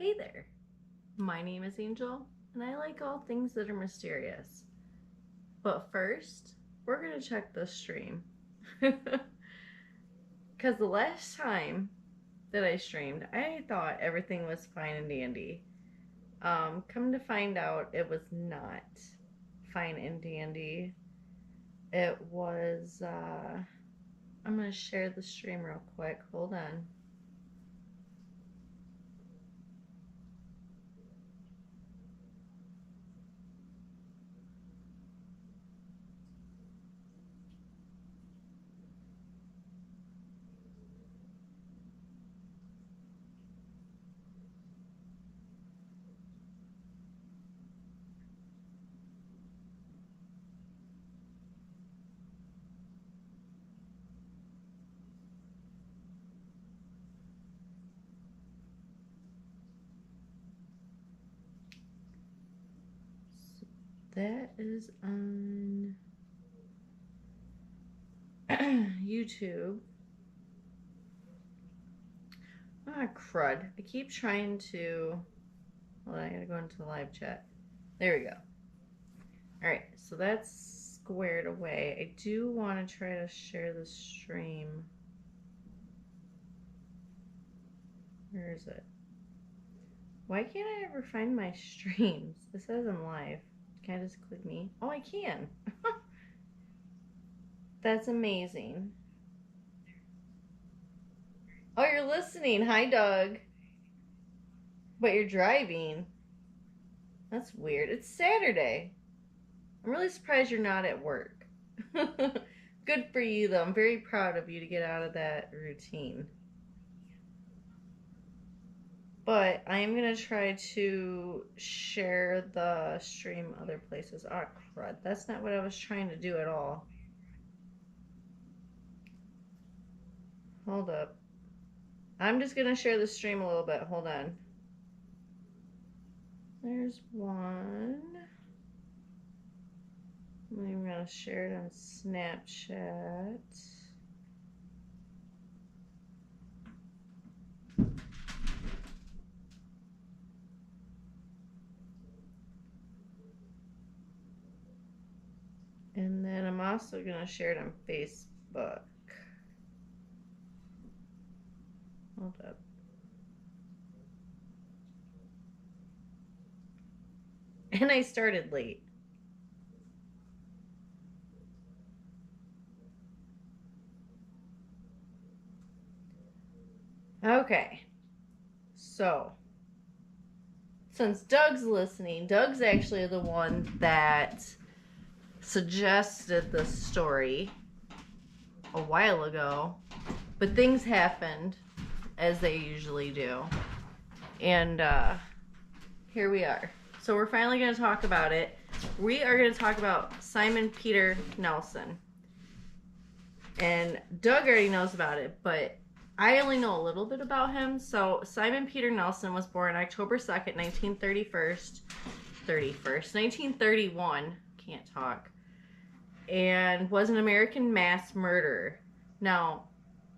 Hey there, my name is Angel, and I like all things that are mysterious. But first, we're going to check the stream. Because the last time that I streamed, I thought everything was fine and dandy. Come to find out, it was not fine and dandy. It was, I'm going to share the stream real quick. Hold on. That is on YouTube. Ah, crud. I keep trying to... Hold on, I gotta go into the live chat. There we go. Alright, so that's squared away. I do want to try to share the stream. Where is it? Why can't I ever find my streams? It says I'm live. Can I just click me? Oh, I can. That's amazing. Oh, you're listening. Hi, Doug. But you're driving. That's weird. It's Saturday. I'm really surprised you're not at work. Good for you, though. I'm very proud of you to get out of that routine. But I am going to try to share the stream other places. Oh, crud. That's not what I was trying to do at all. Hold up. I'm just going to share the stream a little bit. Hold on. There's one. I'm going to share it on Snapchat. And then I'm also going to share it on Facebook. Hold up. And I started late. Okay. So, since Doug's listening, Doug's actually the one that suggested the story a while ago, but things happened as they usually do, and here we are. So we're finally going to talk about it. We are going to talk about Simon Peter Nelson, and Doug already knows about it, but I only know a little bit about him. So Simon Peter Nelson was born October 2nd, 1931. Can't talk. And was an American mass murderer. Now,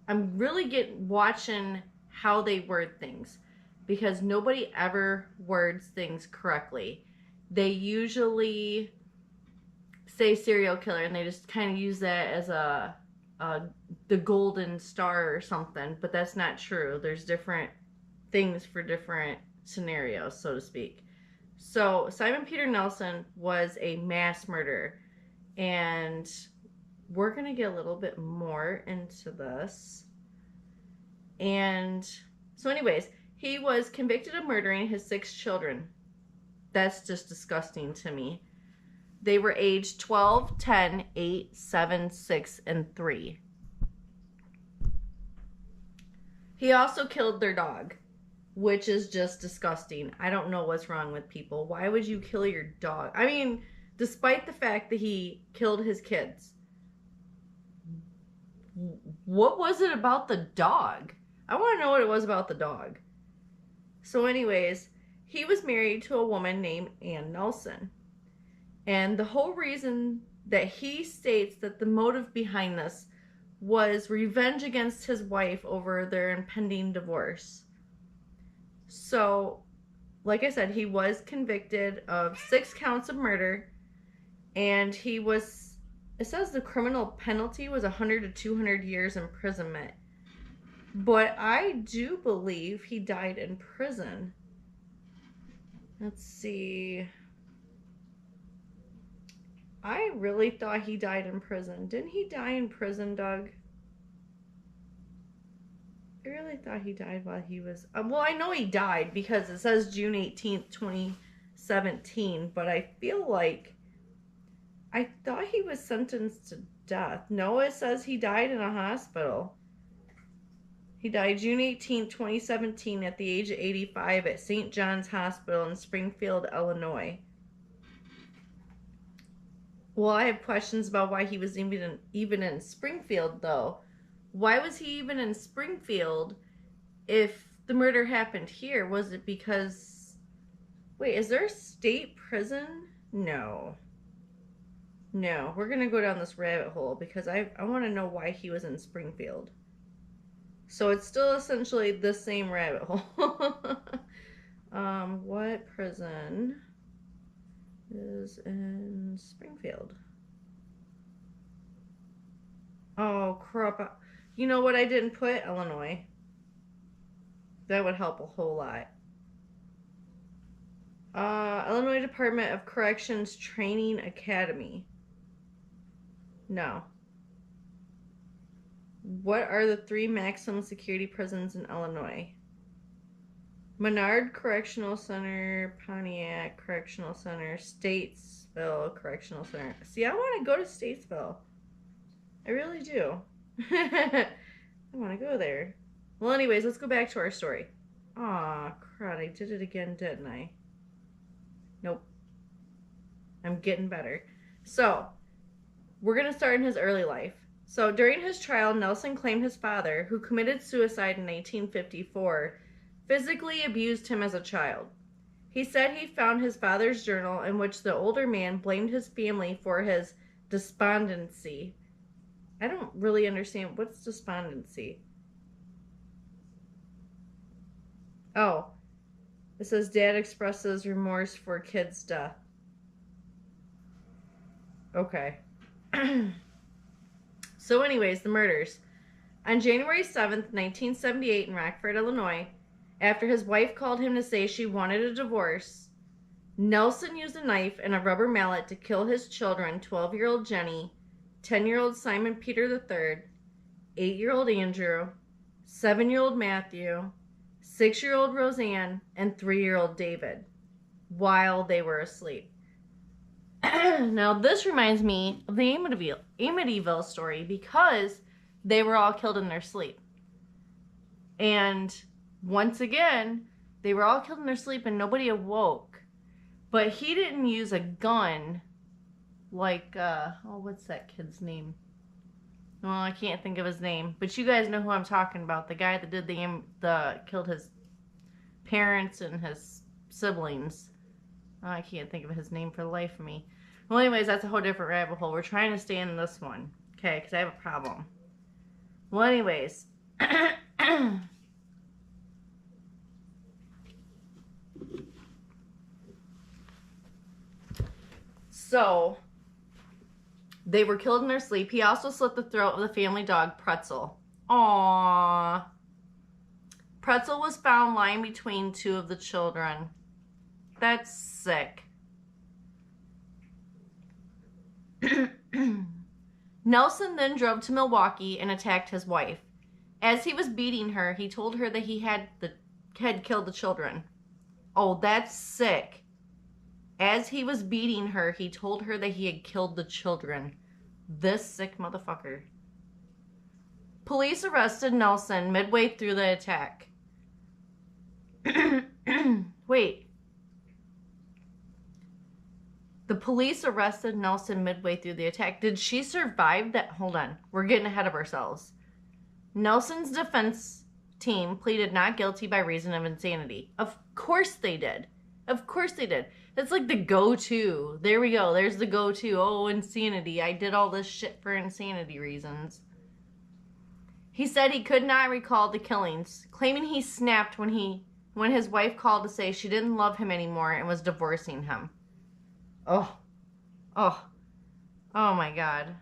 I'm really watching how they word things, because nobody ever words things correctly. They usually say serial killer, and they just kind of use that as the golden star or something, but that's not true. There's different things for different scenarios, so to speak. So Simon Peter Nelson was a mass murderer, and we're going to get a little bit more into this. And so anyways, he was convicted of murdering his 6 children. That's just disgusting to me. They were aged 12, 10, 8, 7, 6, and 3. He also killed their dog, which is just disgusting. I don't know what's wrong with people. Why would you kill your dog? I mean, despite the fact that he killed his kids, what was it about the dog? I want to know what it was about the dog. So anyways, he was married to a woman named Ann Nelson. And the whole reason that he states that the motive behind this was revenge against his wife over their impending divorce. So like I said, he was convicted of 6 counts of murder, and he was, it says the criminal penalty was 100 to 200 years imprisonment. But I do believe he died in prison. Let's see. I really thought he died in prison. Didn't he die in prison, Doug? I really thought he died while he was... well, I know he died because it says June 18th, 2017. But I feel like... I thought he was sentenced to death. No, it says he died in a hospital. He died June 18th, 2017 at the age of 85 at St. John's Hospital in Springfield, Illinois. Well, I have questions about why he was even in Springfield, though. Why was he even in Springfield if the murder happened here? Was it because... Wait, is there a state prison? No. No, we're going to go down this rabbit hole because I want to know why he was in Springfield. So it's still essentially the same rabbit hole. What prison is in Springfield? Oh, crap. You know what I didn't put? Illinois. That would help a whole lot. Illinois Department of Corrections Training Academy. No. What are the 3 maximum security prisons in Illinois? Menard Correctional Center, Pontiac Correctional Center, Statesville Correctional Center. See, I want to go to Statesville. I really do. I want to go there. Well, anyways, let's go back to our story. Aw, crud, I did it again, didn't I? Nope. I'm getting better. So, we're going to start in his early life. So, during his trial, Nelson claimed his father, who committed suicide in 1854, physically abused him as a child. He said he found his father's journal in which the older man blamed his family for his despondency. I don't really understand. What's despondency? Oh, it says dad expresses remorse for kid's death. Okay. So anyways, the murders. On January 7th, 1978 in Rockford, Illinois, after his wife called him to say she wanted a divorce, Nelson used a knife and a rubber mallet to kill his children, 12-year-old Jenny, 10-year-old Simon Peter III, 8-year-old Andrew, 7-year-old Matthew, 6-year-old Roseanne, and 3-year-old David, while they were asleep. Now, this reminds me of the Amityville story because they were all killed in their sleep. And once again, they were all killed in their sleep and nobody awoke. But he didn't use a gun like, what's that kid's name? Well, I can't think of his name. But you guys know who I'm talking about. The guy that did killed his parents and his siblings. Oh, I can't think of his name for the life of me. Well, anyways, that's a whole different rabbit hole. We're trying to stay in this one. Okay, because I have a problem. Well, anyways. So, they were killed in their sleep. He also slit the throat of the family dog, Pretzel. Aww. Pretzel was found lying between 2 of the children. That's sick. Nelson then drove to Milwaukee and attacked his wife. As he was beating her, he told her that he had killed the children. Oh, that's sick. As he was beating her, he told her that he had killed the children. This sick motherfucker. Police arrested Nelson midway through the attack. Wait. The police arrested Nelson midway through the attack. Did she survive that? Hold on. We're getting ahead of ourselves. Nelson's defense team pleaded not guilty by reason of insanity. Of course they did. Of course they did. That's like the go-to. There we go. There's the go-to. Oh, insanity. I did all this shit for insanity reasons. He said he could not recall the killings, claiming he snapped when when his wife called to say she didn't love him anymore and was divorcing him. Oh, oh, oh my God.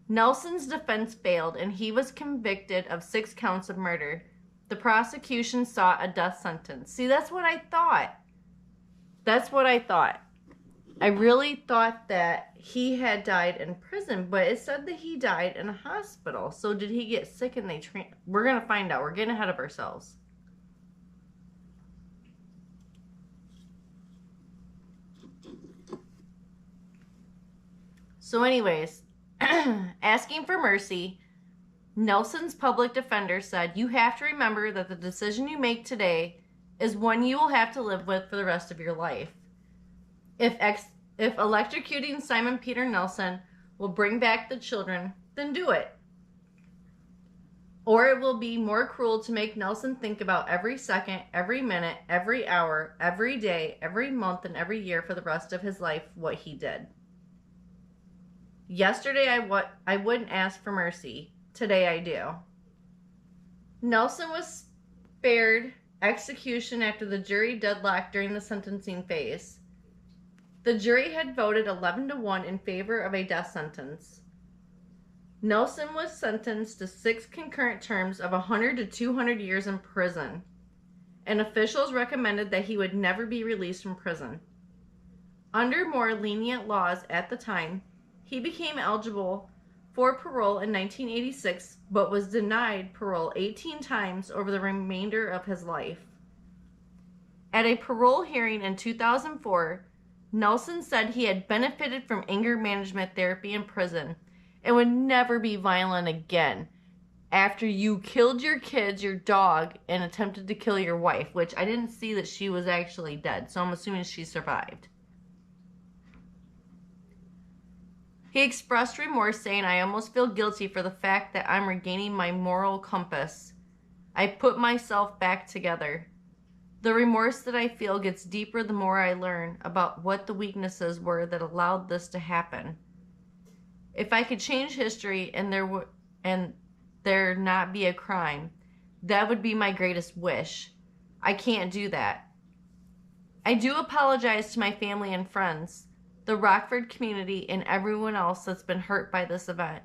Nelson's defense failed and he was convicted of 6 counts of murder. The prosecution sought a death sentence. See, that's what I thought. That's what I thought. I really thought that he had died in prison, but it said that he died in a hospital. So did he get sick and we're going to find out. We're getting ahead of ourselves. So anyways, asking for mercy, Nelson's public defender said, "You have to remember that the decision you make today is one you will have to live with for the rest of your life. If electrocuting Simon Peter Nelson will bring back the children, then do it. Or it will be more cruel to make Nelson think about every second, every minute, every hour, every day, every month, and every year for the rest of his life what he did. Yesterday I wouldn't ask for mercy. Today I do." Nelson was spared execution after the jury deadlocked during the sentencing phase. The jury had voted 11-1 in favor of a death sentence. Nelson was sentenced to 6 concurrent terms of 100 to 200 years in prison, and officials recommended that he would never be released from prison. Under more lenient laws at the time, he became eligible for parole in 1986, but was denied parole 18 times over the remainder of his life. At a parole hearing in 2004, Nelson said he had benefited from anger management therapy in prison and would never be violent again after you killed your kids, your dog, and attempted to kill your wife, which I didn't see that she was actually dead, so I'm assuming she survived. He expressed remorse, saying, "I almost feel guilty for the fact that I'm regaining my moral compass. I put myself back together. The remorse that I feel gets deeper the more I learn about what the weaknesses were that allowed this to happen. If I could change history and there not be a crime, that would be my greatest wish. I can't do that. I do apologize to my family and friends, the Rockford community, and everyone else that's been hurt by this event."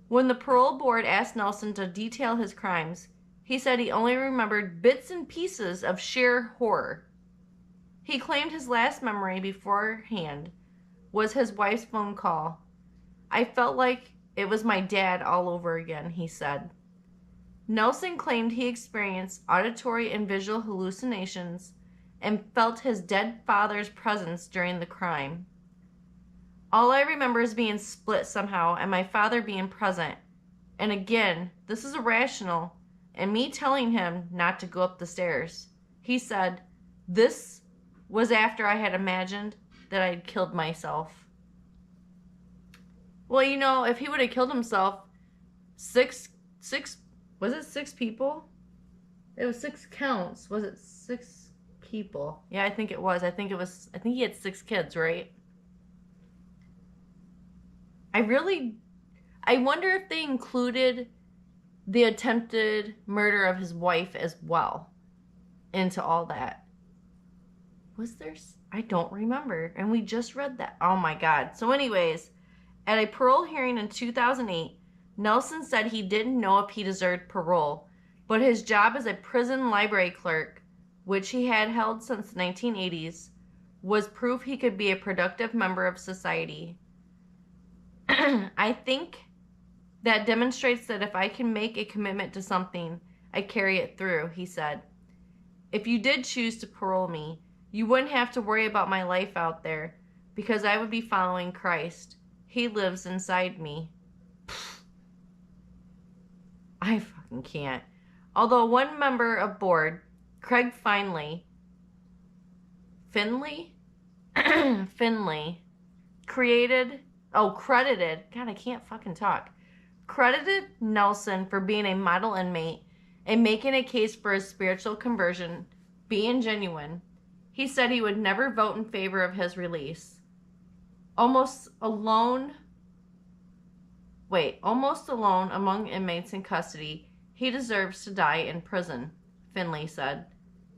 When the parole board asked Nelson to detail his crimes, he said he only remembered bits and pieces of sheer horror. He claimed his last memory beforehand was his wife's phone call. "I felt like it was my dad all over again," he said. Nelson claimed he experienced auditory and visual hallucinations and felt his dead father's presence during the crime. "All I remember is being split somehow and my father being present. And again, this is irrational, and me telling him not to go up the stairs." He said, "This was after I had imagined that I'd killed myself." Well, you know, if he would have killed himself, was it 6 people? It was 6 counts. Was it 6 people? Yeah, I think it was. I think he had 6 kids, right? I wonder if they included the attempted murder of his wife as well into all that. Was there? I don't remember. And we just read that. Oh my God. So anyways, at a parole hearing in 2008, Nelson said he didn't know if he deserved parole, but his job as a prison library clerk, which he had held since the 1980s, was proof he could be a productive member of society. "I think that demonstrates that if I can make a commitment to something, I carry it through," he said. "If you did choose to parole me, you wouldn't have to worry about my life out there, because I would be following Christ. He lives inside me." I fucking can't. Although one member of board, Craig Finley, credited Nelson for being a model inmate and making a case for his spiritual conversion being genuine. He said he would never vote in favor of his release. Almost alone among inmates in custody, he deserves to die in prison, Finley said.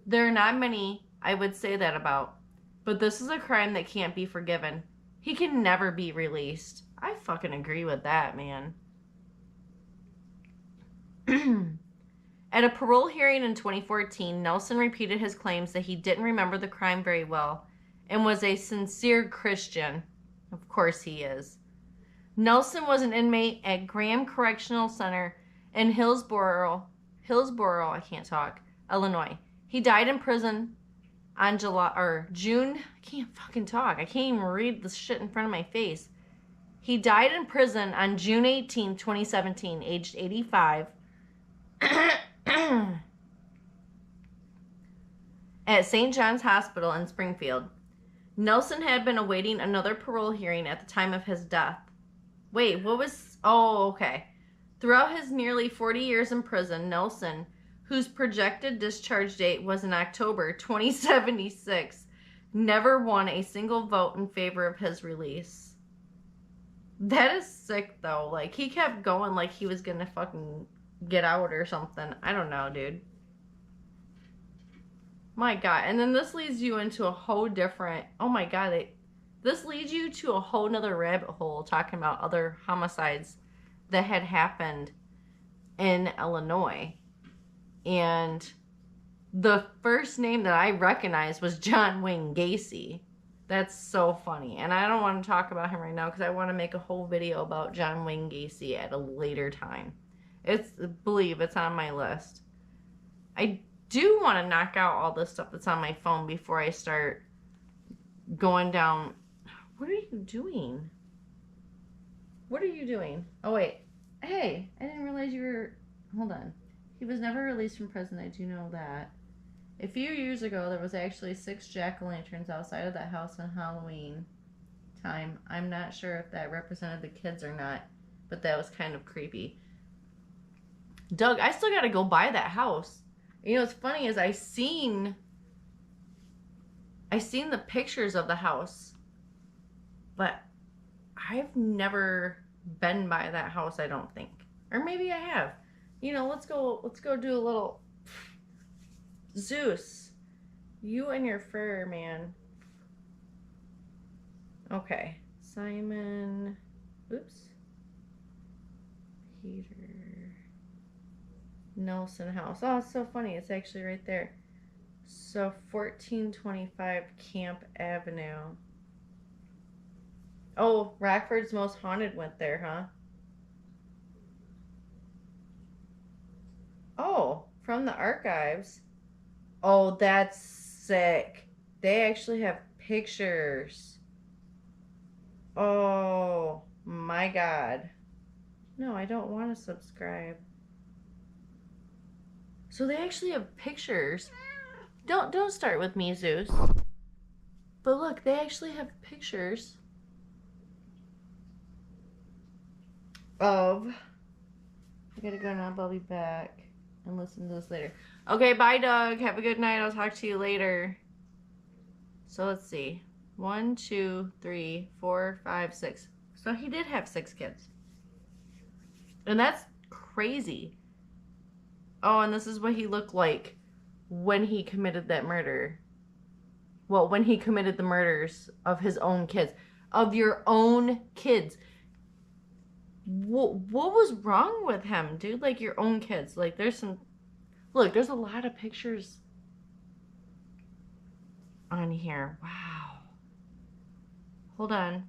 There are not many I would say that about, but this is a crime that can't be forgiven. He can never be released. I fucking agree with that, man. At a parole hearing in 2014, Nelson repeated his claims that he didn't remember the crime very well and was a sincere Christian. Of course he is. Nelson was an inmate at Graham Correctional Center in Hillsborough, Illinois. He died in prison on June. I can't fucking talk. I can't even read this shit in front of my face. He died in prison on June 18, 2017, aged 85. At St. John's Hospital in Springfield. Nelson had been awaiting another parole hearing at the time of his death. Wait, what was... Oh, okay. Throughout his nearly 40 years in prison, Nelson, whose projected discharge date was in October 2076, never won a single vote in favor of his release. That is sick, though. Like, he kept going like he was gonna fucking get out or something. I don't know, dude. My God. And then this leads you into a whole different... Oh my God. This leads you to a whole nother rabbit hole talking about other homicides that had happened in Illinois. And the first name that I recognized was John Wayne Gacy. That's so funny. And I don't want to talk about him right now because I want to make a whole video about John Wayne Gacy at a later time. Believe it's on my list. I do want to knock out all this stuff that's on my phone before I start going down. What are you doing? What are you doing? Oh, wait. Hey, I didn't realize you were... Hold on. He was never released from prison. I do know that. A few years ago, there was actually 6 jack-o'-lanterns outside of that house on Halloween time. I'm not sure if that represented the kids or not, but that was kind of creepy. Doug, I still got to go by that house. You know what's funny is I seen the pictures of the house, but I've never been by that house, I don't think. Or maybe I have. You know, let's go do a little... Zeus, you and your fur, man. Okay. Simon. Oops. Peter. Nelson House. Oh, it's so funny. It's actually right there. So 1425 Camp Avenue. Oh, Rockford's Most Haunted went there, huh? Oh, from the archives. Oh, that's sick. They actually have pictures. Oh, my God. No, I don't want to subscribe. So they actually have pictures. Don't start with me, Zeus. But look, they actually have pictures of... I gotta go now, but I'll be back and listen to this later. Okay, bye, Doug. Have a good night. I'll talk to you later. So let's see. 1, 2, 3, 4, 5, 6. So he did have 6 kids. And that's crazy. Oh, and this is what he looked like when he committed that murder. Well, when he committed the murders of his own kids. Of your own kids. What was wrong with him, dude? Like, your own kids. Like, there's some... Look, there's a lot of pictures on here. Wow. Hold on.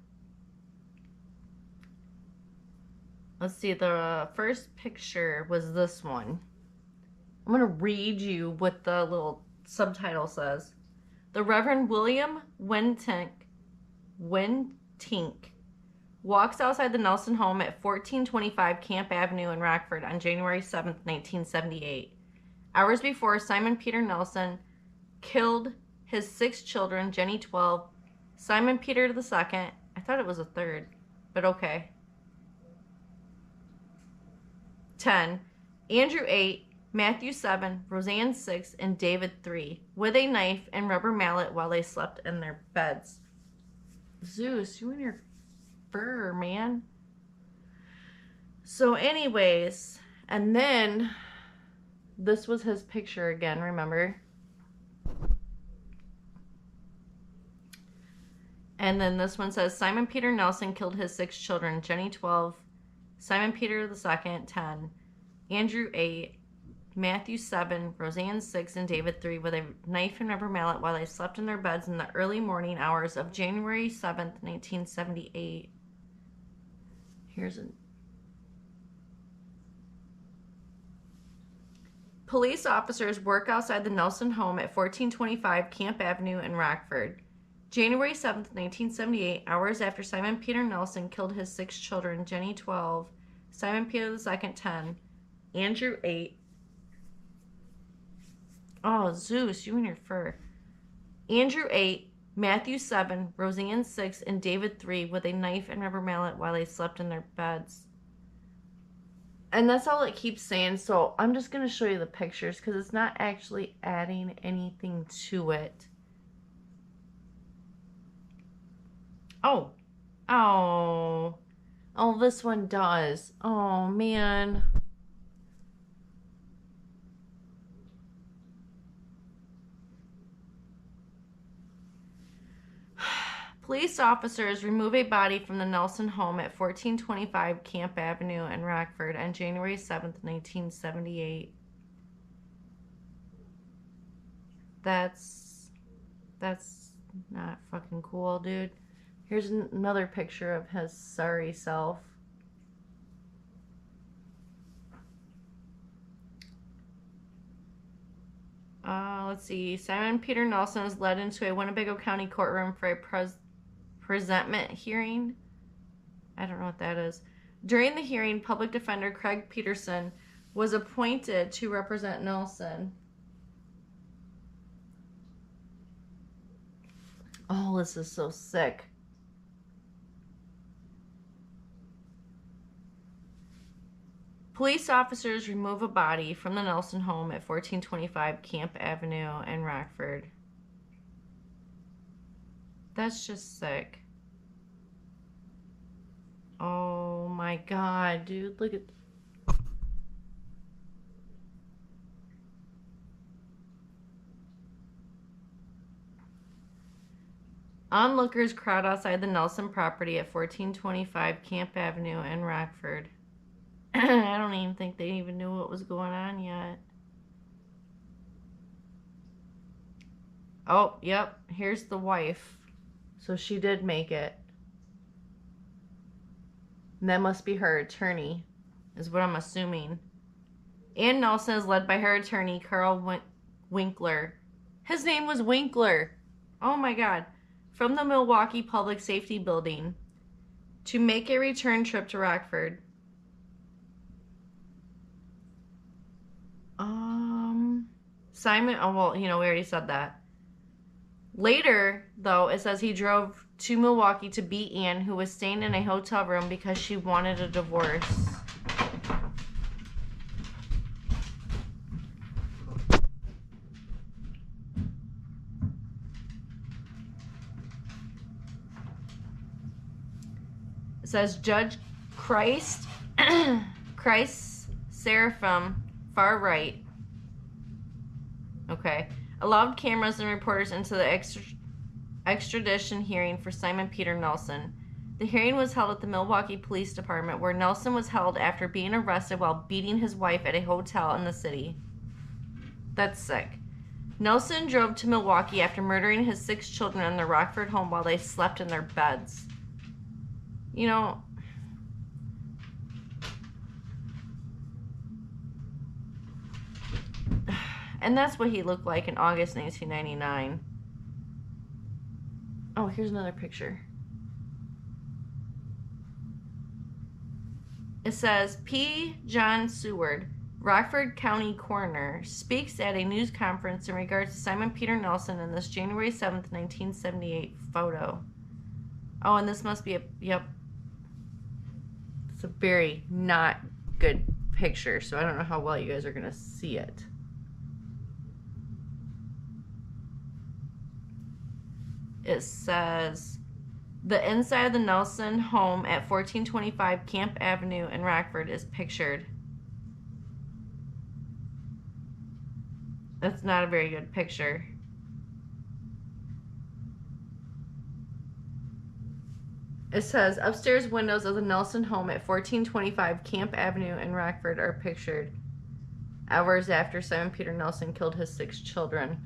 Let's see. The first picture was this one. I'm going to read you what the little subtitle says. The Reverend William Wentink walks outside the Nelson home at 1425 Camp Avenue in Rockford on January 7th, 1978. Hours before, Simon Peter Nelson killed his 6 children, Jenny 12, Simon Peter II, I thought it was a third, but okay, 10, Andrew 8, Matthew 7, Roseanne 6, and David 3, with a knife and rubber mallet while they slept in their beds. Zeus, you and your fur, man. So anyways, and then... This was his picture again, remember? And then this one says, Simon Peter Nelson killed his 6 children. Jenny, 12. Simon Peter II, 10. Andrew, 8. Matthew, 7. Roseanne, 6. And David, 3, with a knife and rubber mallet while they slept in their beds in the early morning hours of January 7th, 1978. Here's a... Police officers work outside the Nelson home at 1425 Camp Avenue in Rockford. January 7th, 1978, hours after Simon Peter Nelson killed his 6 children, Jenny, 12, Simon Peter II, 10, Andrew, 8. Oh, Zeus, you and your fur. Andrew, 8, Matthew, 7, Roseanne, 6, and David, 3, with a knife and rubber mallet while they slept in their beds. And that's all it keeps saying, so I'm just going to show you the pictures because it's not actually adding anything to it. Oh. Oh. Oh, this one does. Oh, man. Police officers remove a body from the Nelson home at 1425 Camp Avenue in Rockford on January 7th, 1978. That's not fucking cool, dude. Here's another picture of his sorry self. Let's see. Simon Peter Nelson was led into a Winnebago County courtroom for a presentment hearing. I don't know what that is. During the hearing, public defender Craig Peterson was appointed to represent Nelson. Oh, this is so sick. Police officers remove a body from the Nelson home at 1425 Camp Avenue in Rockford. That's just sick. Oh my God, dude, look at... Onlookers crowd outside the Nelson property at 1425 Camp Avenue in Rockford. I don't even think they even knew what was going on yet. Oh, yep, here's the wife. So she did make it. And that must be her attorney, is what I'm assuming. Ann Nelson is led by her attorney, Carl Winkler. His name was Winkler. Oh my God. From the Milwaukee Public Safety Building to make a return trip to Rockford. Simon, oh, well, you know, we already said that. Later, though, it says he drove to Milwaukee to beat Ann, who was staying in a hotel room because she wanted a divorce. It says Judge Christ Seraphim, far right. Okay. Allowed cameras and reporters into the extradition hearing for Simon Peter Nelson. The hearing was held at the Milwaukee Police Department, where Nelson was held after being arrested while beating his wife at a hotel in the city. That's sick. Nelson drove to Milwaukee after murdering his 6 children in their Rockford home while they slept in their beds. You know... And that's what he looked like in August 1999. Oh, here's another picture. It says, P. John Seward, Rockford County Coroner, speaks at a news conference in regards to Simon Peter Nelson in this January 7th, 1978 photo. Oh, and this must be a, yep. It's a very not good picture, so I don't know how well you guys are going to see it. It says, the inside of the Nelson home at 1425 Camp Avenue in Rockford is pictured. That's not a very good picture. It says, upstairs windows of the Nelson home at 1425 Camp Avenue in Rockford are pictured hours after Simon Peter Nelson killed his 6 children.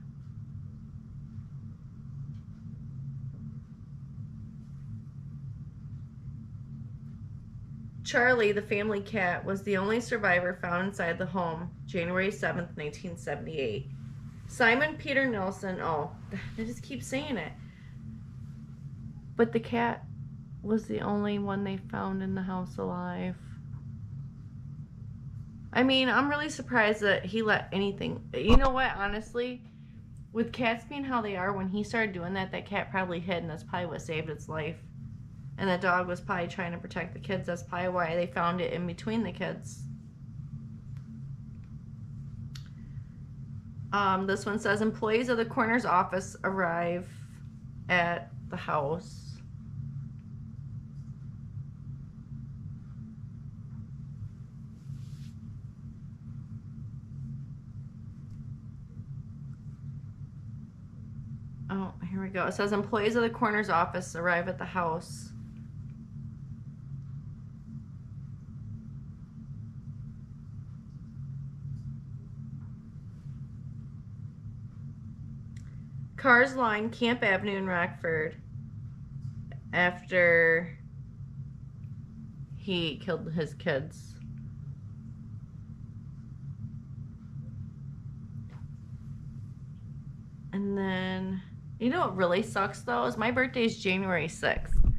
Charlie, the family cat, was the only survivor found inside the home, January 7th, 1978. Simon Peter Nelson, oh, I just keep saying it. But the cat was the only one they found in the house alive. I mean, I'm really surprised that he let anything... You know what, honestly, with cats being how they are, when he started doing that, that cat probably hid, and that's probably what saved its life. And that dog was probably trying to protect the kids. That's probably why they found it in between the kids. This one says, employees of the coroner's office arrive at the house. Oh, here we go. It says employees of the coroner's office arrive at the house. Cars line Camp Avenue in Rockford after he killed his kids. And then, you know what really sucks though, is my birthday is January 6th.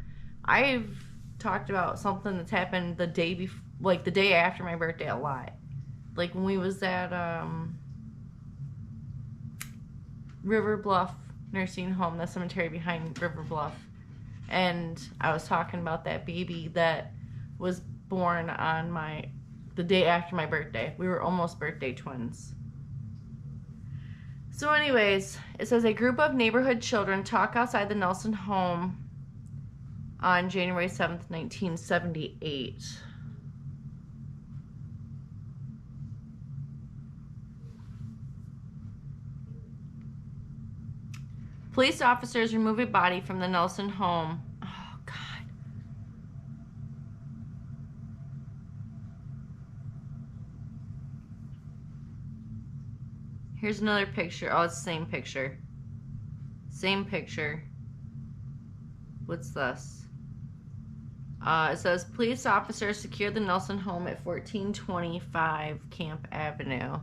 I've talked about something that's happened the day before, like the day after my birthday a lot. Like when we was at River Bluff nursing home, the cemetery behind River Bluff. And I was talking about that baby that was born on the day after my birthday. We were almost birthday twins. So anyways, it says a group of neighborhood children talk outside the Nelson home on January 7th, 1978. Police officers remove a body from the Nelson home. Oh, God. Here's another picture. Oh, it's the same picture. Same picture. What's this? It says, police officers secured the Nelson home at 1425 Camp Avenue.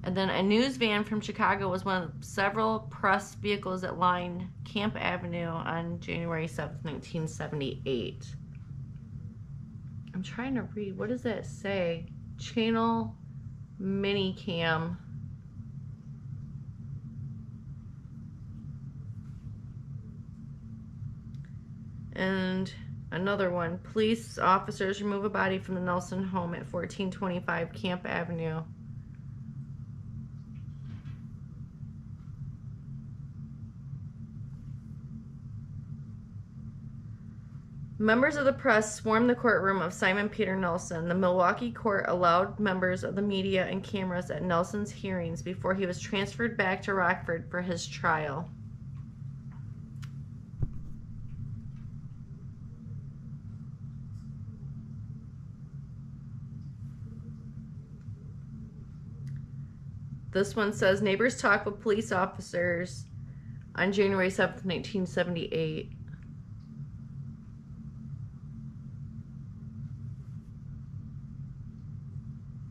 And then a news van from Chicago was one of several press vehicles that lined Camp Avenue on January 7th, 1978. I'm trying to read. What does that say? Channel Minicam. And another one. Police officers remove a body from the Nelson home at 1425 Camp Avenue. Members of the press swarmed the courtroom of Simon Peter Nelson. The Milwaukee court allowed members of the media and cameras at Nelson's hearings before he was transferred back to Rockford for his trial. This one says, neighbors talk with police officers on January 7th, 1978.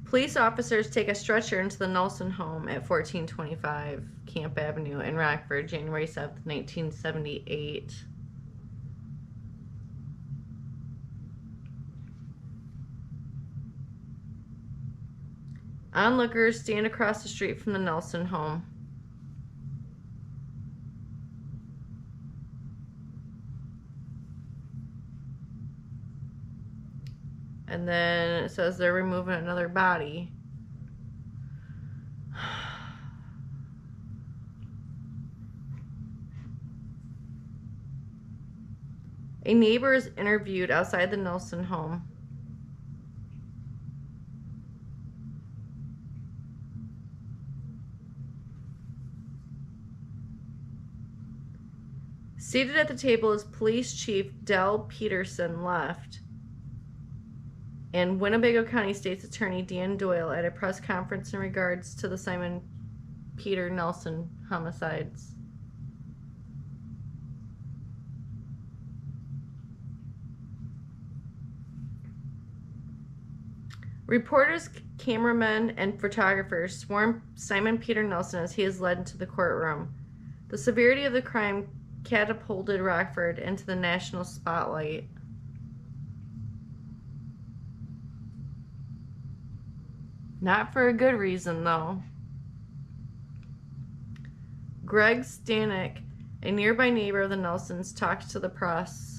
Police officers take a stretcher into the Nelson home at 1425 Camp Avenue in Rockford, January 7th, 1978. Onlookers stand across the street from the Nelson home. And then it says they're removing another body. A neighbor is interviewed outside the Nelson home. Seated at the table is Police Chief Del Peterson left, and Winnebago County State's Attorney Dan Doyle at a press conference in regards to the Simon Peter Nelson homicides. Reporters, cameramen, and photographers swarm Simon Peter Nelson as he is led into the courtroom. The severity of the crime catapulted Rockford into the national spotlight. Not for a good reason, though. Greg Stanek, a nearby neighbor of the Nelsons, talked to the press.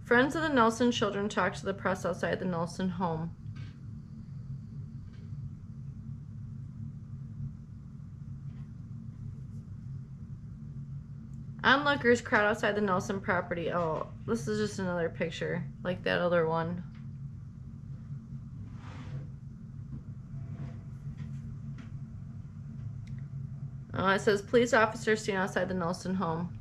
Friends of the Nelson children talked to the press outside the Nelson home. Onlookers crowd outside the Nelson property. Oh, this is just another picture, like that other one. It says police officers stand outside the Nelson home.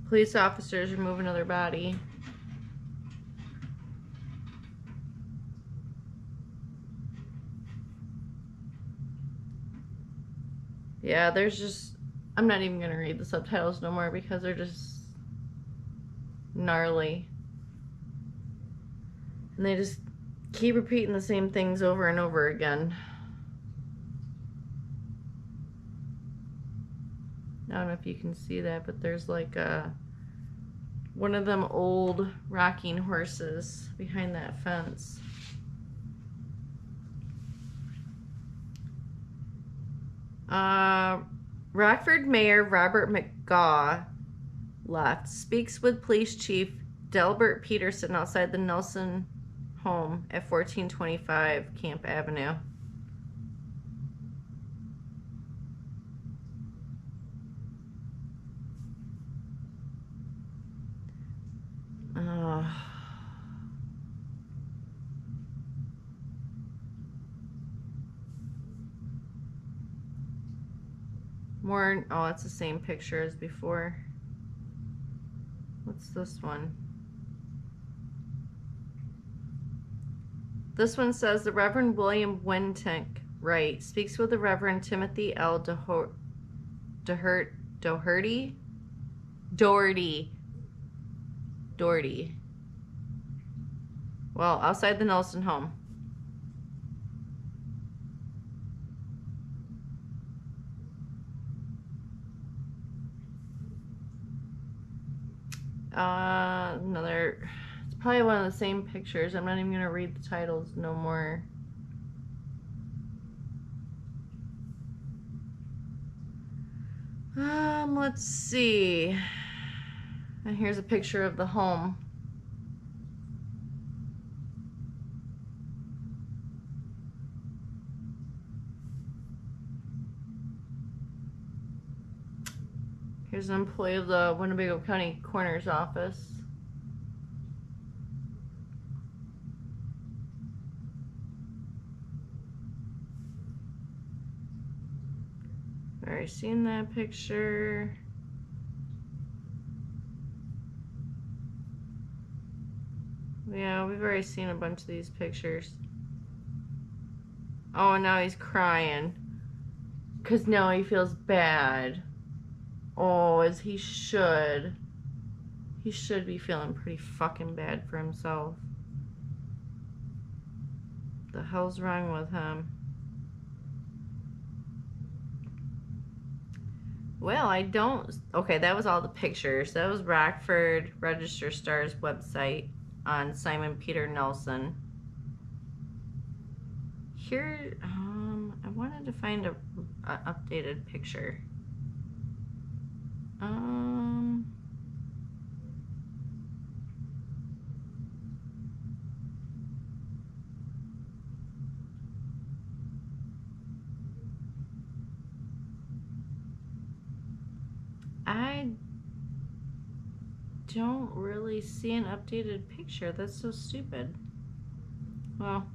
Police officers remove another body. Yeah, there's just... I'm not even going to read the subtitles no more because they're just gnarly. And they just keep repeating the same things over and over again. I don't know if you can see that, but there's like one of them old rocking horses behind that fence. Rockford Mayor Robert McGaw left. Speaks with Police Chief Delbert Peterson outside the Nelson home at 1425 Camp Avenue. More, oh, it's the same picture as before. What's this one? This one says the Reverend William Wintink Wright speaks with the Reverend Timothy L. Doherty. Well, outside the Nelson home. Another, it's probably one of the same pictures. I'm not even going to read the titles no more. Let's see. And here's a picture of the home. Here's an employee of the Winnebago County Coroner's Office. Already seen that picture. Yeah, we've already seen a bunch of these pictures. Oh, and now he's crying. 'Cause now he feels bad. Oh, as he should. He should be feeling pretty fucking bad for himself. The hell's wrong with him? Well, I don't... Okay, that was all the pictures. That was Rockford Register Star's website on Simon Peter Nelson. Here, I wanted to find a updated picture. I don't really see an updated picture. That's so stupid. Well,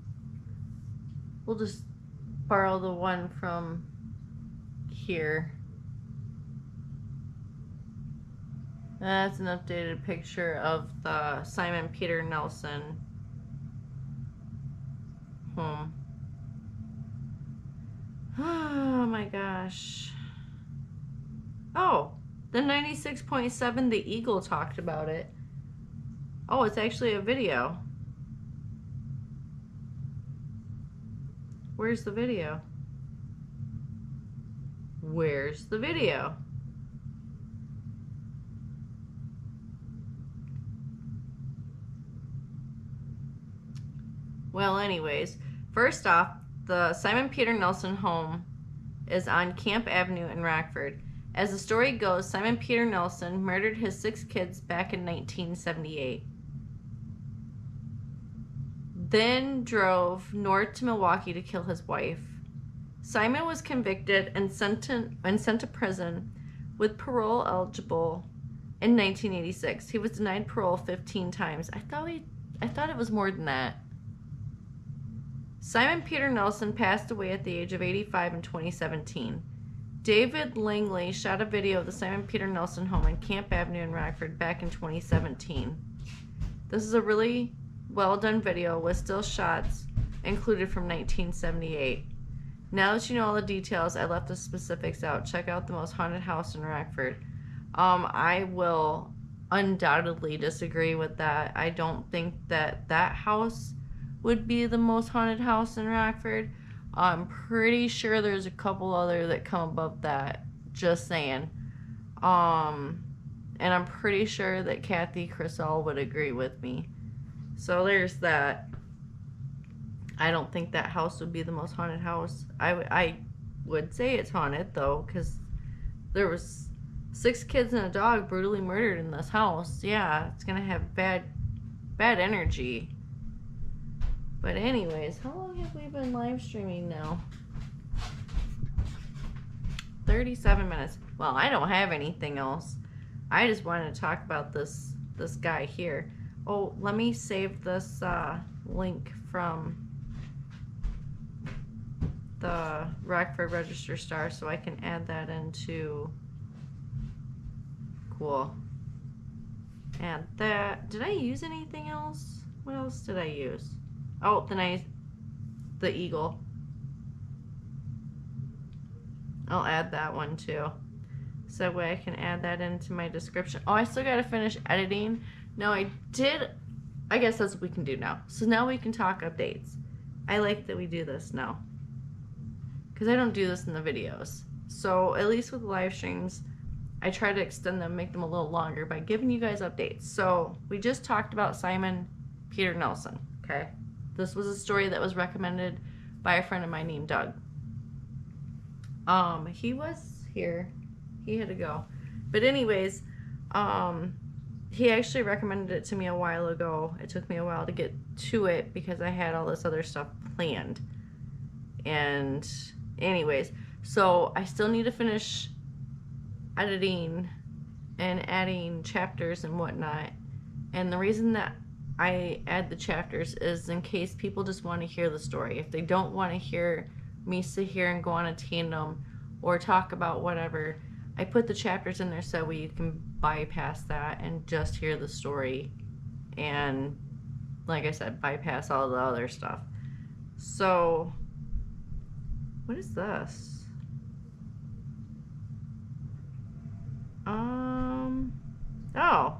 we'll just borrow the one from here. That's an updated picture of the Simon Peter Nelson home. Oh my gosh. Oh, the 96.7, the Eagle talked about it. Oh, it's actually a video. Where's the video? Where's the video? Well, anyways, first off, the Simon Peter Nelson home is on Camp Avenue in Rockford. As the story goes, Simon Peter Nelson murdered his 6 kids back in 1978. Then drove north to Milwaukee to kill his wife. Simon was convicted and sent to prison with parole eligible in 1986. He was denied parole 15 times. I thought it was more than that. Simon Peter Nelson passed away at the age of 85 in 2017. David Langley shot a video of the Simon Peter Nelson home in Camp Avenue in Rockford back in 2017. This is a really well done video with still shots included from 1978. Now that you know all the details, I left the specifics out. Check out the most haunted house in Rockford. I will undoubtedly disagree with that. I don't think that house would be the most haunted house in Rockford. I'm pretty sure there's a couple other that come above that. Just saying. And I'm pretty sure that Kathy Crisell would agree with me. So there's that. I don't think that house would be the most haunted house. I would say it's haunted though, because there was 6 kids and a dog brutally murdered in this house. Yeah, it's gonna have bad energy. But anyways, how long have we been live streaming now? 37 minutes. Well, I don't have anything else. I just wanted to talk about this guy here. Oh, let me save this link from the Rockford Register Star so I can add that into... Cool. Add that. Did I use anything else? What else did I use? Oh, the Eagle. I'll add that one too. So that way I can add that into my description. Oh, I still gotta finish editing. No, I did. I guess that's what we can do now. So now we can talk updates. I like that we do this now, because I don't do this in the videos. So at least with the live streams, I try to extend them, make them a little longer by giving you guys updates. So we just talked about Simon Peter Nelson, okay? This was a story that was recommended by a friend of mine named Doug. He was here. He had to go. But anyways, he actually recommended it to me a while ago. It took me a while to get to it because I had all this other stuff planned. And anyways, so I still need to finish editing and adding chapters and whatnot. And the reason that I add the chapters is in case people just want to hear the story. If they don't want to hear me sit here and go on a tandem or talk about whatever, I put the chapters in there so you can bypass that and just hear the story. And like I said, bypass all the other stuff. So, what is this? Oh.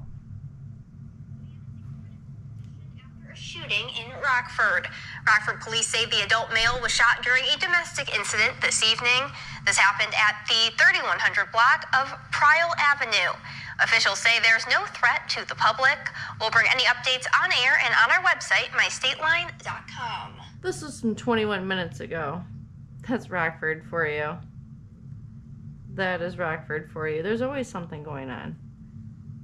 Shooting in Rockford. Rockford police say the adult male was shot during a domestic incident this evening. This happened at the 3100 block of Prial Avenue. Officials say there's no threat to the public. We'll bring any updates on air and on our website, mystateline.com. This was from 21 minutes ago. That's Rockford for you. That is Rockford for you. There's always something going on.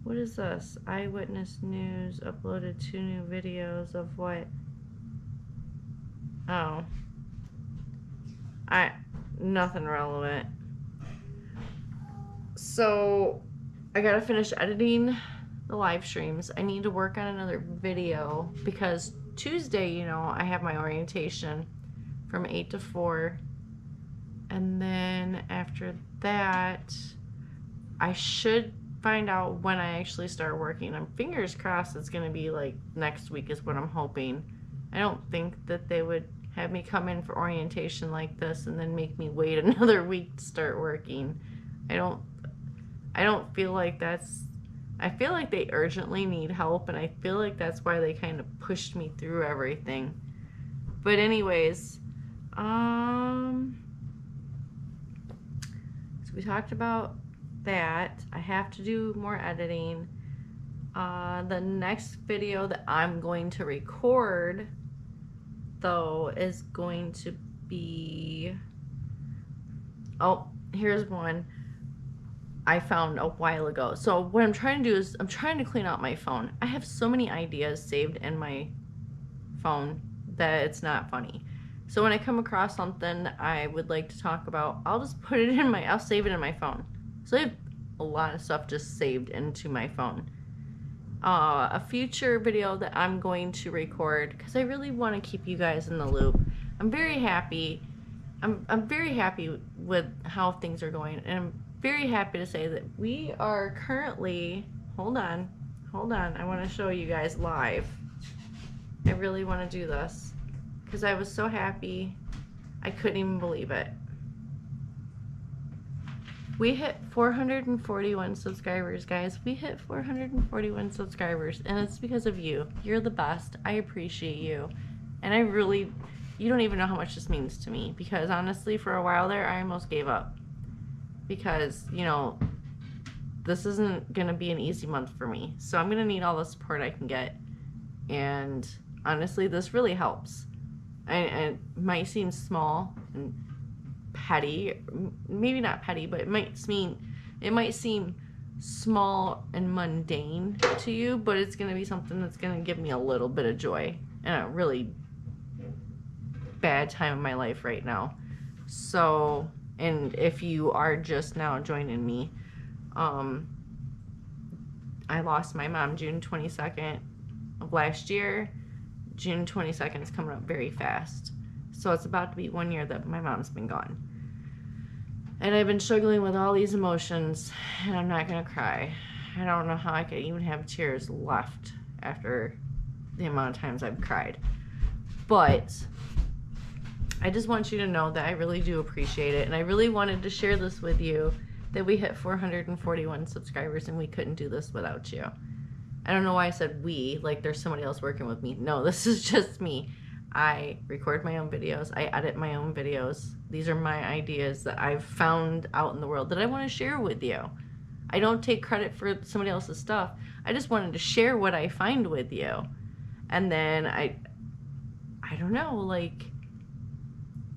What is this? Eyewitness News uploaded 2 new videos of what? Oh. Nothing relevant. So, I gotta finish editing the live streams. I need to work on another video because Tuesday, you know, I have my orientation from 8 to 4. And then after that, I should find out when I actually start working. I'm fingers crossed it's going to be like next week is what I'm hoping. I don't think that they would have me come in for orientation like this and then make me wait another week to start working. I don't feel like that's, I feel like they urgently need help, and I feel like that's why they kind of pushed me through everything. But anyways, so we talked about that. I have to do more editing. The next video that I'm going to record, though, is going to be, oh, here's one I found a while ago. So what I'm trying to do is I'm trying to clean out my phone. I have so many ideas saved in my phone that it's not funny. So when I come across something I would like to talk about, I'll just put it in my, I'll save it in my phone. So I have a lot of stuff just saved into my phone. A future video that I'm going to record, because I really want to keep you guys in the loop. I'm very happy. I'm very happy with how things are going, and I'm very happy to say that we are currently, hold on, I want to show you guys live. I really want to do this because I was so happy I couldn't even believe it. We hit 441 subscribers, guys. We hit 441 subscribers, and it's because of you. You're the best. I appreciate you. And I really, you don't even know how much this means to me, because honestly, for a while there, I almost gave up. Because, you know, this isn't going to be an easy month for me. So I'm going to need all the support I can get. And honestly, this really helps. And it might seem small and petty, maybe not petty, but it might seem small and mundane to you, but it's going to be something that's going to give me a little bit of joy in a really bad time of my life right now. So, and if you are just now joining me, I lost my mom June 22nd of last year. June 22nd is coming up very fast. So it's about to be 1 year that my mom's been gone. And I've been struggling with all these emotions, and I'm not going to cry. I don't know how I could even have tears left after the amount of times I've cried. But I just want you to know that I really do appreciate it, and I really wanted to share this with you, that we hit 441 subscribers, and we couldn't do this without you. I don't know why I said we, like there's somebody else working with me. No, this is just me. I record my own videos. I edit my own videos. These are my ideas that I've found out in the world that I want to share with you. I don't take credit for somebody else's stuff. I just wanted to share what I find with you. And then I don't know, like,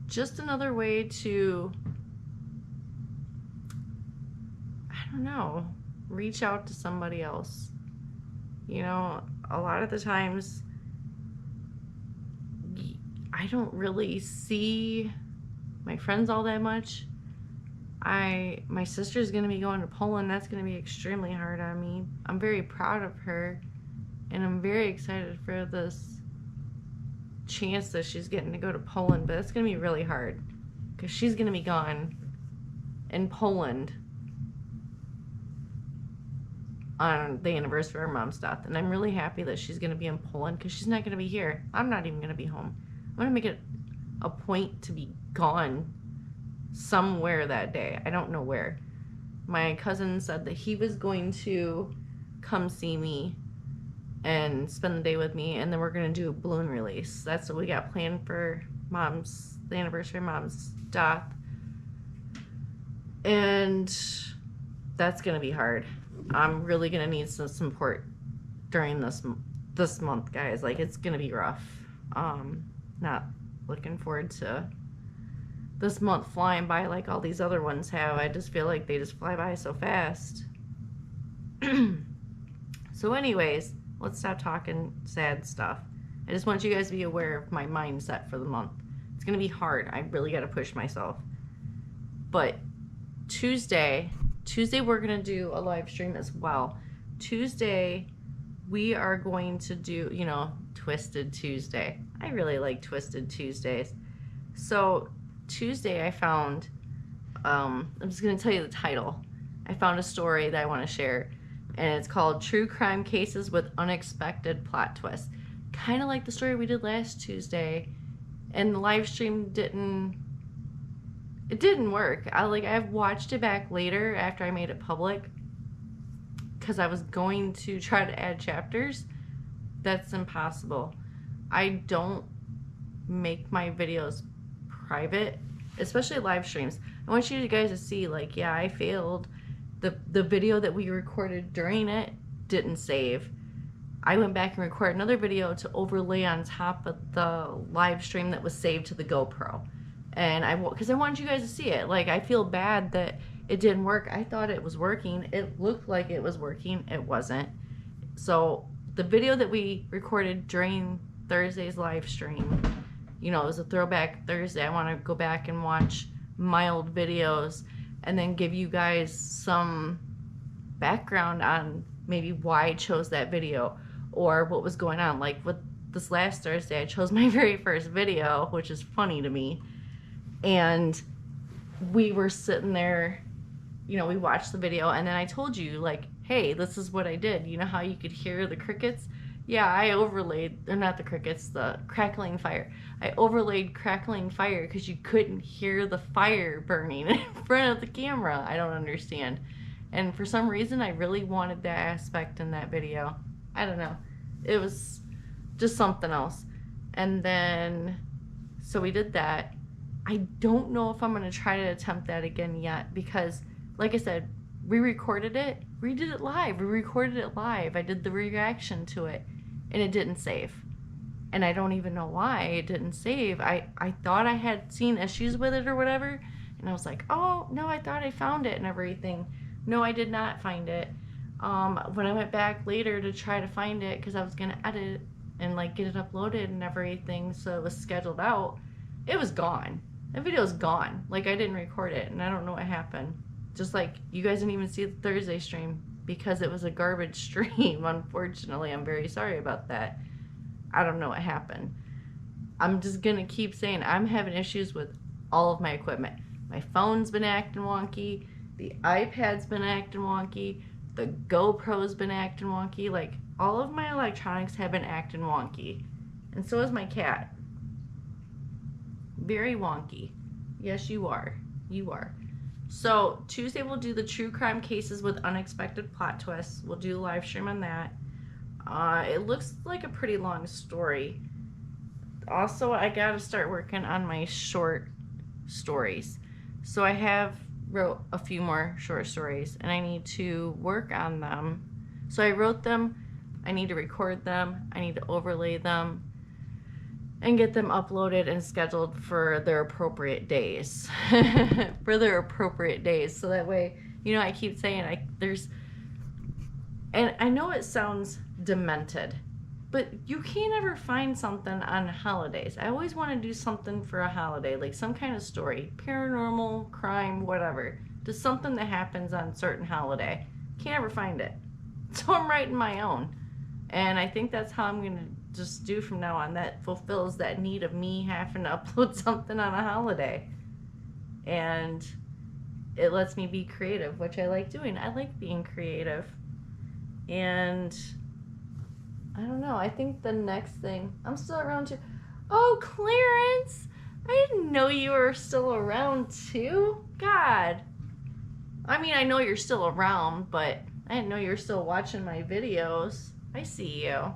just another way to, I don't know, reach out to somebody else. You know, a lot of the times I don't really see my friends all that much. My sister's going to be going to Poland. That's going to be extremely hard on me. I'm very proud of her, and I'm very excited for this chance that she's getting to go to Poland, but it's going to be really hard because she's going to be gone in Poland on the anniversary of her mom's death, and I'm really happy that she's going to be in Poland because she's not going to be here. I'm not even going to be home. I'm going to make it a point to be gone somewhere that day. I don't know where. My cousin said that he was going to come see me and spend the day with me, and then we're going to do a balloon release. That's what we got planned for the anniversary of mom's death. And that's going to be hard. I'm really going to need some support during this month, guys. Like, it's going to be rough. Not looking forward to this month flying by like all these other ones have. I just feel like they just fly by so fast. So anyways, let's stop talking sad stuff. I just want you guys to be aware of my mindset for the month. It's going to be hard. I really got to push myself. But Tuesday, Tuesday we're going to do a live stream as well. Tuesday we are going to do, you know, Twisted Tuesday. I really like Twisted Tuesdays. So Tuesday I found, I'm just going to tell you the title. I found a story that I want to share, and it's called True Crime Cases with Unexpected Plot Twists. Kind of like the story we did last Tuesday, and the live stream didn't work. I've watched it back later after I made it public, because I was going to try to add chapters. That's impossible. I don't make my videos private, especially live streams. I want you guys to see, like, yeah, I failed. The video that we recorded during it didn't save. I went back and recorded another video to overlay on top of the live stream that was saved to the GoPro. And because I wanted you guys to see it. Like, I feel bad that it didn't work. I thought it was working. It looked like it was working. It wasn't. So the video that we recorded during Thursday's live stream, you know, it was a throwback Thursday. I want to go back and watch my old videos and then give you guys some background on maybe why I chose that video or what was going on. Like with this last Thursday, I chose my very first video, which is funny to me. And we were sitting there, you know, we watched the video, and then I told you, like, hey, this is what I did. You know how you could hear the crickets? Yeah, I overlaid, or not the crickets, the crackling fire. I overlaid crackling fire because you couldn't hear the fire burning in front of the camera. I don't understand. And for some reason, I really wanted that aspect in that video. I don't know. It was just something else. And then, so we did that. I don't know if I'm going to try to attempt that again yet because, like I said, we recorded it. We did it live. We recorded it live. I did the reaction to it, and it didn't save. And I don't even know why it didn't save. I thought I had seen issues with it or whatever, and I was like, oh, no, I thought I found it and everything. No, I did not find it. When I went back later to try to find it, because I was going to edit and, like, get it uploaded and everything, so it was scheduled out, it was gone. That video is gone. Like, I didn't record it, and I don't know what happened. Just like, you guys didn't even see the Thursday stream because it was a garbage stream, unfortunately. I'm very sorry about that. I don't know what happened. I'm just going to keep saying I'm having issues with all of my equipment. My phone's been acting wonky. The iPad's been acting wonky. The GoPro's been acting wonky. Like, all of my electronics have been acting wonky. And so is my cat. Very wonky. Yes, you are. You are. So Tuesday we'll do the true crime cases with unexpected plot twists. We'll do a live stream on that. It looks like a pretty long story. Also, I gotta start working on my short stories. So I wrote a few more short stories, and I need to work on them. So I wrote them. I need to record them. I need to overlay them and get them uploaded and scheduled for their appropriate days. For their appropriate days. So that way, you know, I keep saying and I know it sounds demented, but you can't ever find something on holidays. I always want to do something for a holiday, like some kind of story, paranormal, crime, whatever. Just something that happens on a certain holiday. Can't ever find it. So I'm writing my own. And I think that's how I'm going to just do from now on. That fulfills that need of me having to upload something on a holiday. And it lets me be creative, which I like doing. I like being creative. And I don't know. I think the next thing, I'm still around too. Oh, Clarence! I didn't know you were still around too. God. I mean, I know you're still around, but I didn't know you were still watching my videos. I see you.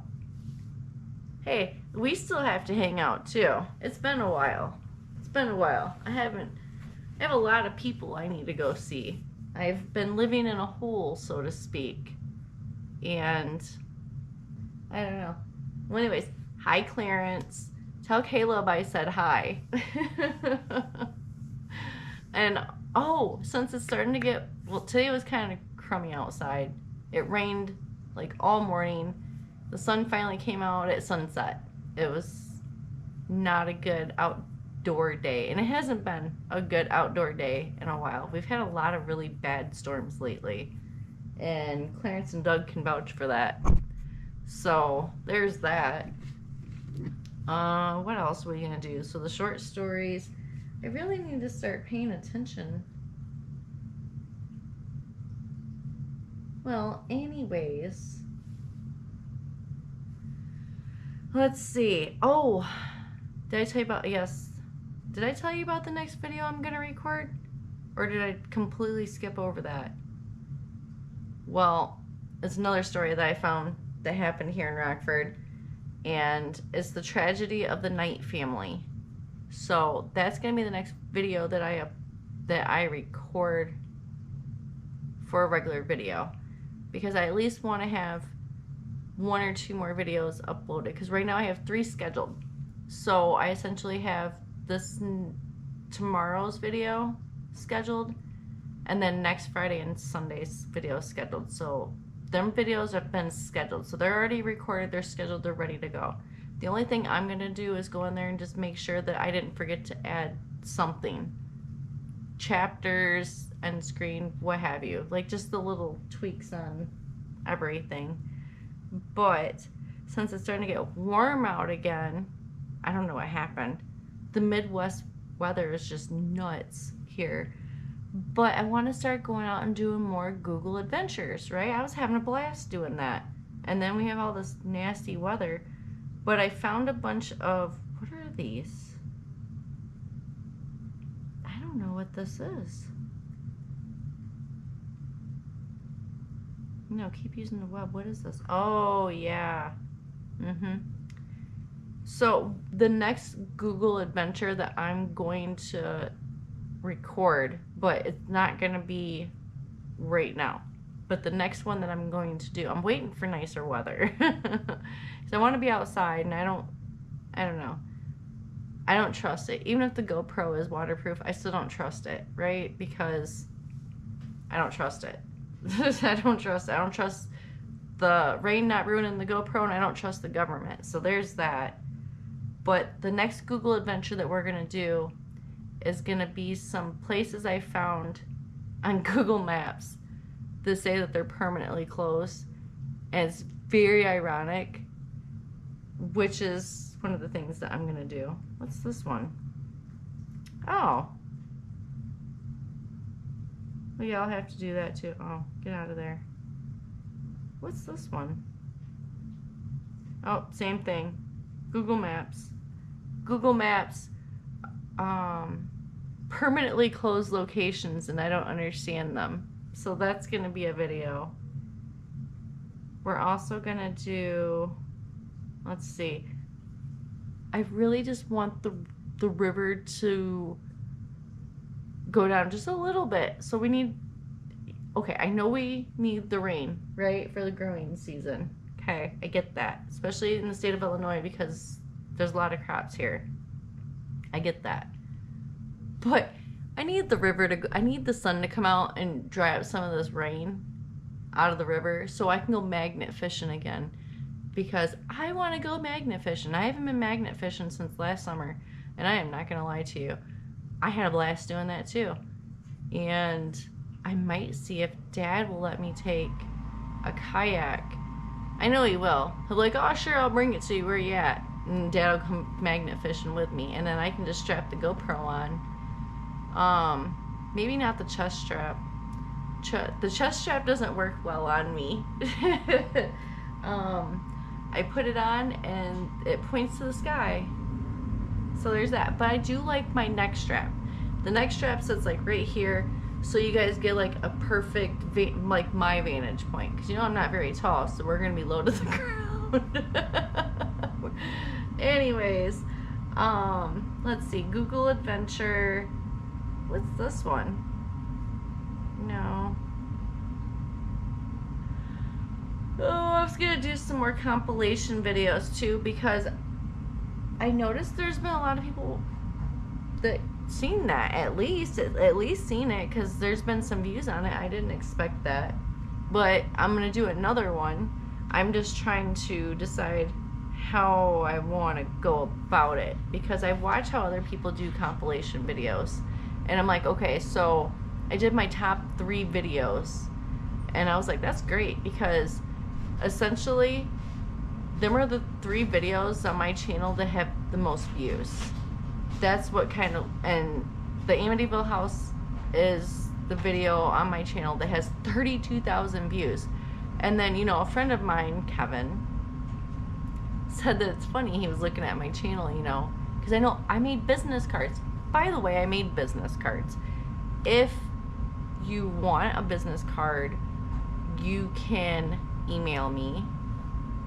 Hey, we still have to hang out too. It's been a while. It's been a while. I have a lot of people I need to go see. I've been living in a hole, so to speak. And I don't know. Well, anyways, hi Clarence. Tell Caleb I said hi. And oh, since it's starting to get, well, today was kind of crummy outside. It rained like all morning. The sun finally came out at sunset. It was not a good outdoor day. And it hasn't been a good outdoor day in a while. We've had a lot of really bad storms lately. And Clarence and Doug can vouch for that. So there's that. What else are we gonna do? So the short stories, I really need to start paying attention. Well, anyways, let's see. Oh, did I tell you about, yes. Did I tell you about the next video I'm gonna record? Or did I completely skip over that? Well, it's another story that I found that happened here in Rockford, and it's the tragedy of the Knight family. So that's gonna be the next video that I record for a regular video, because I at least want to have 1 or 2 more videos uploaded, because right now I have 3 scheduled. So I essentially have this tomorrow's video scheduled, and then next Friday and Sunday's video scheduled. So them videos have been scheduled, so they're already recorded, they're scheduled, they're ready to go. The only thing I'm gonna do is go in there and just make sure that I didn't forget to add something, chapters, end screen, what have you, like just the little tweaks on everything. But since it's starting to get warm out again, I don't know what happened. The Midwest weather is just nuts here. But I want to start going out and doing more Google adventures, right? I was having a blast doing that. And then we have all this nasty weather. But I found a bunch of, what are these? I don't know what this is. No, keep using the web. What is this? Oh, yeah. So the next Google adventure that I'm going to record, but it's not going to be right now, but the next one that I'm going to do, I'm waiting for nicer weather, because I want to be outside, and I don't know, I don't trust it. Even if the GoPro is waterproof, I still don't trust it, right? Because I don't trust it. I don't trust the rain not ruining the GoPro, and I don't trust the government. So there's that. But the next Google adventure that we're gonna do is gonna be some places I found on Google Maps that say that they're permanently closed. And it's very ironic, which is one of the things that I'm gonna do. What's this one? Oh. Well, yeah, I'll have to do that too. Oh, get out of there. What's this one? Oh, same thing. Google Maps. Google Maps, permanently closed locations, and I don't understand them. So that's going to be a video. We're also going to do, let's see. I really just want the river to go down just a little bit. So we need, okay, I know we need the rain, right, for the growing season. Okay, I get that, especially in the state of Illinois, because there's a lot of crops here. I get that. But I need the river to go, I need the sun to come out and dry up some of this rain out of the river so I can go magnet fishing again, because I want to go magnet fishing. I haven't been magnet fishing since last summer, and I am not going to lie to you. I had a blast doing that too. And I might see if Dad will let me take a kayak. I know he will. He'll be like, oh, sure, I'll bring it to you. Where you at? And Dad will come magnet fishing with me, and then I can just strap the GoPro on. Maybe not the chest strap. The chest strap doesn't work well on me. I put it on and it points to the sky. So there's that. But I do like my neck strap. The neck strap sits like right here, so you guys get like a perfect, like my vantage point. Because you know I'm not very tall, so we're going to be low to the ground. Anyways, let's see. Google Adventure. What's this one? No. Oh, I was going to do some more compilation videos too, because I noticed there's been a lot of people that seen that, at least seen it, because there's been some views on it. I didn't expect that, but I'm gonna do another one. I'm just trying to decide how I want to go about it, because I watch how other people do compilation videos, and I'm like, okay, so I did my top 3 videos, and I was like, that's great, because essentially them are the 3 videos on my channel that have the most views. That's what kind of, and the Amityville house is the video on my channel that has 32,000 views. And then, you know, a friend of mine, Kevin, said that it's funny, he was looking at my channel, you know, because I know I made business cards. By the way, I made business cards. If you want a business card, you can email me.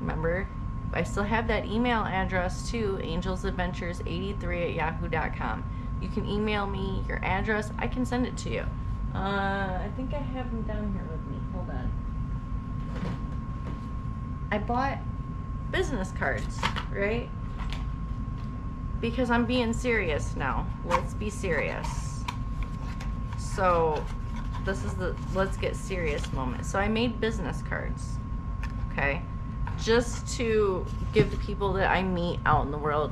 Remember, I still have that email address too, angelsadventures83@yahoo.com. You can email me your address. I can send it to you. I think I have them down here with me. Hold on. I bought business cards, right? Because I'm being serious now. Let's be serious. So this is the let's get serious moment. So I made business cards, okay? Just to give the people that I meet out in the world,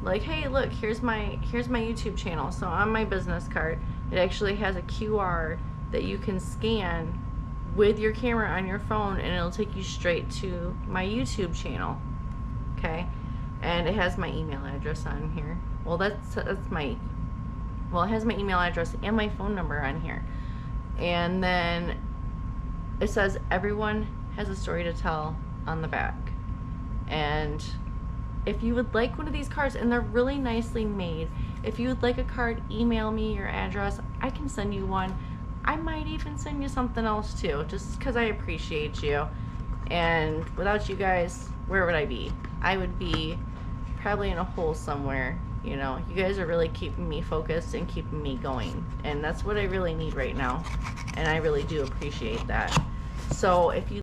like, hey, look, here's my YouTube channel. So on my business card, it actually has a QR that you can scan with your camera on your phone, and it'll take you straight to my YouTube channel, okay? And it has my email address on here. Well, that's my, well, it has my email address and my phone number on here. And then it says everyone has a story to tell on the back. And if you would like one of these cards, and they're really nicely made, if you would like a card, email me your address. I can send you one. I might even send you something else too, just because I appreciate you. And without you guys, where would I be? I would be probably in a hole somewhere. You know, you guys are really keeping me focused and keeping me going, and that's what I really need right now, and I really do appreciate that. So if you